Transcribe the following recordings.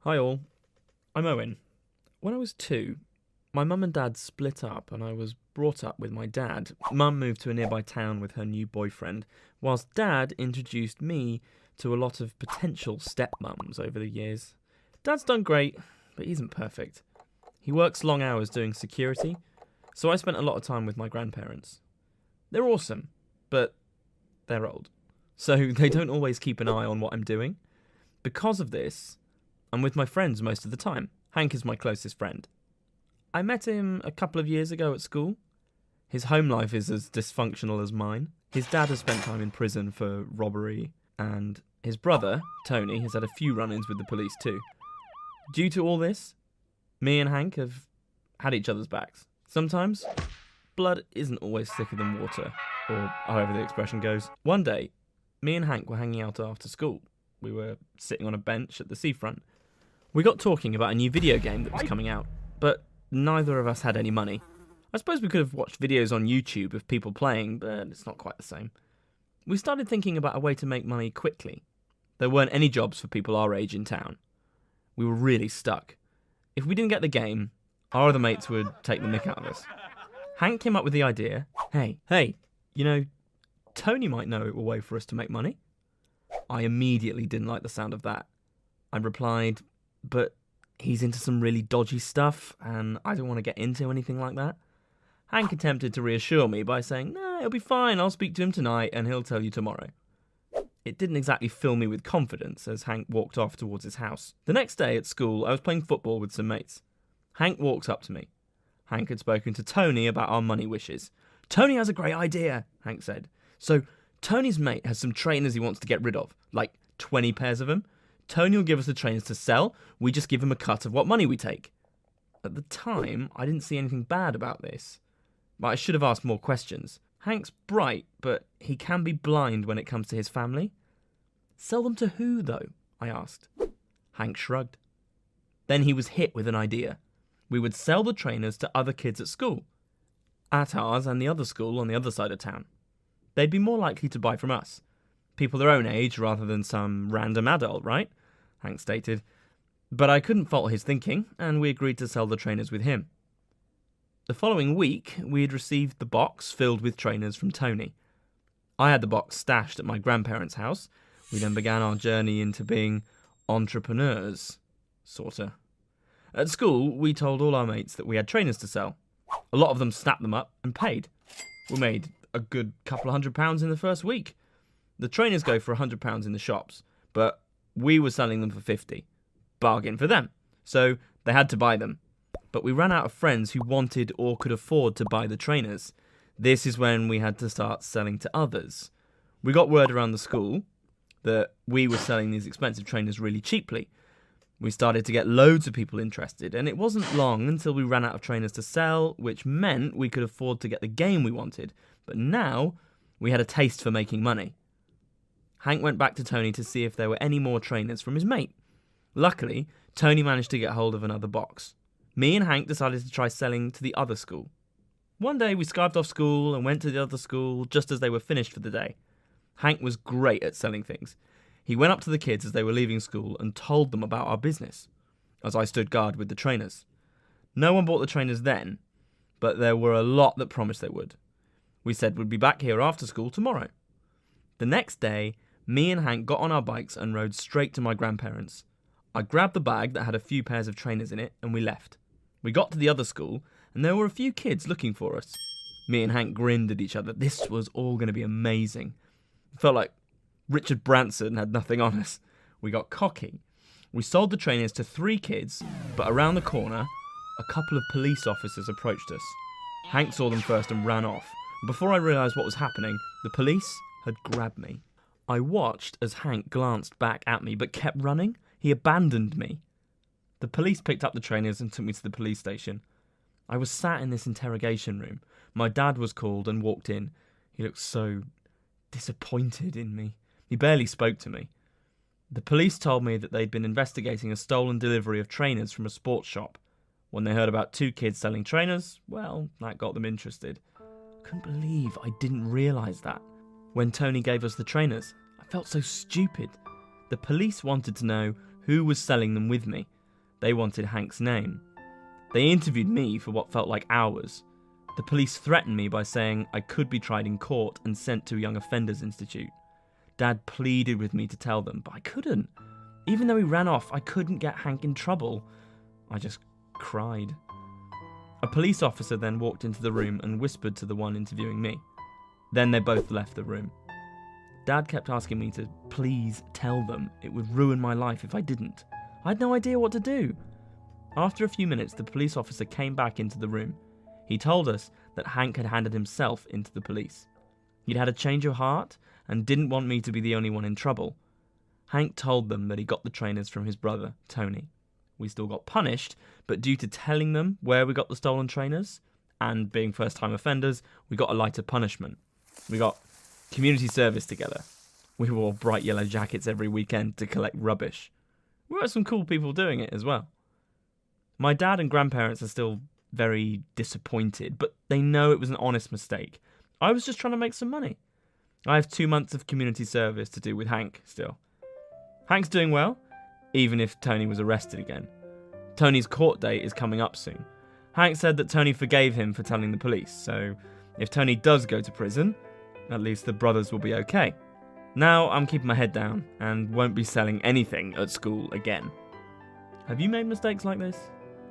Hi all, I'm Owen. When I was 2, my mum and dad split up and I was brought up with my dad. Mum moved to a nearby town with her new boyfriend, whilst dad introduced me to a lot of potential stepmums over the years. Dad's done great, but he isn't perfect. He works long hours doing security, so I spent a lot of time with my grandparents. They're awesome, but they're old, so they don't always keep an eye on what I'm doing. Because of this, I'm with my friends most of the time. Hank is my closest friend. I met him a couple of years ago at school. His home life is as dysfunctional as mine. His dad has spent time in prison for robbery, and his brother, Tony, has had a few run-ins with the police too. Due to all this, me and Hank have had each other's backs. Sometimes, blood isn't always thicker than water, or however the expression goes. One day, me and Hank were hanging out after school. We were sitting on a bench at the seafront. We got talking about a new video game that was coming out, but neither of us had any money. I suppose we could have watched videos on YouTube of people playing, but it's not quite the same. We started thinking about a way to make money quickly. There weren't any jobs for people our age in town. We were really stuck. If we didn't get the game, our other mates would take the mick out of us. Hank came up with the idea, hey, Tony might know a way for us to make money. I immediately didn't like the sound of that. I replied, but he's into some really dodgy stuff, and I don't want to get into anything like that. Hank attempted to reassure me by saying, nah, it'll be fine, I'll speak to him tonight, and he'll tell you tomorrow. It didn't exactly fill me with confidence as Hank walked off towards his house. The next day at school, I was playing football with some mates. Hank walks up to me. Hank had spoken to Tony about our money wishes. Tony has a great idea, Hank said. So, Tony's mate has some trainers he wants to get rid of, like 20 pairs of them. Tony will give us the trainers to sell, we just give him a cut of what money we take. At the time, I didn't see anything bad about this, but I should have asked more questions. Hank's bright, but he can be blind when it comes to his family. Sell them to who, though? I asked. Hank shrugged. Then he was hit with an idea. We would sell the trainers to other kids at school. At ours and the other school on the other side of town. They'd be more likely to buy from us. People their own age rather than some random adult, right? Hank stated. But I couldn't fault his thinking, and we agreed to sell the trainers with him. The following week, we had received the box filled with trainers from Tony. I had the box stashed at my grandparents' house. We then began our journey into being entrepreneurs, sorta. At school, we told all our mates that we had trainers to sell. A lot of them snapped them up and paid. We made a good couple of £100 in the first week. The trainers go for £100 in the shops, but we were selling them for 50. Bargain for them. So they had to buy them. But we ran out of friends who wanted or could afford to buy the trainers. This is when we had to start selling to others. We got word around the school that we were selling these expensive trainers really cheaply. We started to get loads of people interested, and it wasn't long until we ran out of trainers to sell, which meant we could afford to get the game we wanted. But now, we had a taste for making money. Hank went back to Tony to see if there were any more trainers from his mate. Luckily, Tony managed to get hold of another box. Me and Hank decided to try selling to the other school. One day we skyped off school and went to the other school just as they were finished for the day. Hank was great at selling things. He went up to the kids as they were leaving school and told them about our business, as I stood guard with the trainers. No one bought the trainers then, but there were a lot that promised they would. We said we'd be back here after school tomorrow. The next day, me and Hank got on our bikes and rode straight to my grandparents'. I grabbed the bag that had a few pairs of trainers in it and we left. We got to the other school and there were a few kids looking for us. Me and Hank grinned at each other. This was all going to be amazing. It felt like Richard Branson had nothing on us. We got cocky. We sold the trainers to 3 kids, but around the corner, a couple of police officers approached us. Hank saw them first and ran off. Before I realised what was happening, the police had grabbed me. I watched as Hank glanced back at me but kept running. He abandoned me. The police picked up the trainers and took me to the police station. I was sat in this interrogation room. My dad was called and walked in. He looked so disappointed in me. He barely spoke to me. The police told me that they'd been investigating a stolen delivery of trainers from a sports shop. When they heard about 2 kids selling trainers, well, that got them interested. I couldn't believe I didn't realise that. When Tony gave us the trainers, I felt so stupid. The police wanted to know who was selling them with me. They wanted Hank's name. They interviewed me for what felt like hours. The police threatened me by saying I could be tried in court and sent to a Young Offenders Institute. Dad pleaded with me to tell them, but I couldn't. Even though he ran off, I couldn't get Hank in trouble. I just cried. A police officer then walked into the room and whispered to the one interviewing me. Then they both left the room. Dad kept asking me to please tell them. It would ruin my life if I didn't. I had no idea what to do. After a few minutes, the police officer came back into the room. He told us that Hank had handed himself into the police. He'd had a change of heart and didn't want me to be the only one in trouble. Hank told them that he got the trainers from his brother, Tony. We still got punished, but due to telling them where we got the stolen trainers and being first-time offenders, we got a lighter punishment. We got community service together. We wore bright yellow jackets every weekend to collect rubbish. We were some cool people doing it as well. My dad and grandparents are still very disappointed, but they know it was an honest mistake. I was just trying to make some money. I have 2 months of community service to do with Hank still. Hank's doing well, even if Tony was arrested again. Tony's court date is coming up soon. Hank said that Tony forgave him for telling the police, so if Tony does go to prison, at least the brothers will be okay. Now I'm keeping my head down and won't be selling anything at school again. Have you made mistakes like this?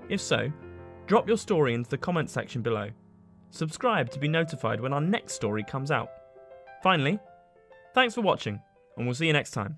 If so, drop your story into the comment section below. Subscribe to be notified when our next story comes out. Finally, thanks for watching, and we'll see you next time.